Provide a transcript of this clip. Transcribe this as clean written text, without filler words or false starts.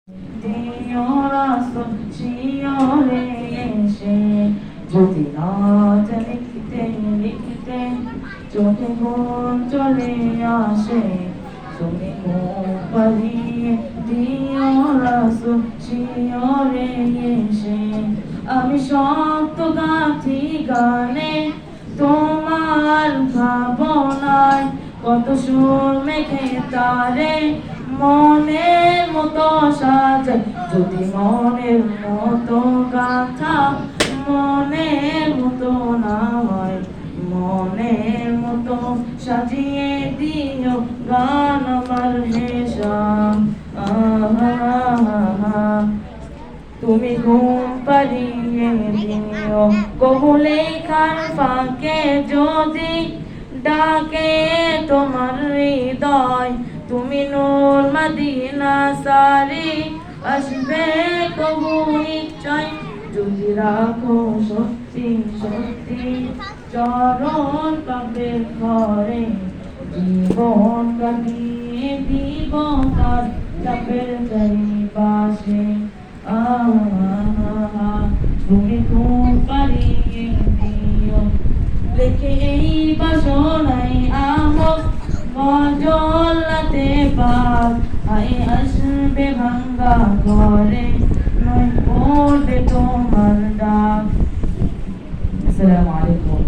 দিও রাসূল শিয়রে এসে, যদি রাত লিখতে লিখতে চোখে ঘুম চলে আসে, তুমি ঘুম পাড়িয়ে দিও রাসূল শিয়রে এসে। আমি শক্ত গাথি গানে তোমার ভাবনায়, কত সুর মেখে তারে মনের মতো সাজাই, যদি মনের মতো গাথা মনের মতো না হয়, মনের মতো সাজিয়ে দিও গান আমার হেসাম। তুমি ঘুম পাড়িয়ে দিও কবুলে খান ফাঁকে, যদি ডাকে তোমার হৃদয়, তুমি নূর মদিনা সারি আসবে কবু নিশ্চয়, যদি রাখো সত্যি সত্যি চরণ পাপের ঘরে, জীবন কাটিয়ে দিব তার চাপের চারিপাশে। তুমি ঘুম পাড়িয়ে দিও লেখে এই বাসনাই আমল গজলাতে পার, আই আসবে ভাঙ্গা ঘরে, নয় পড়বে তোমার ডাক। আসসালামু আলাইকুম।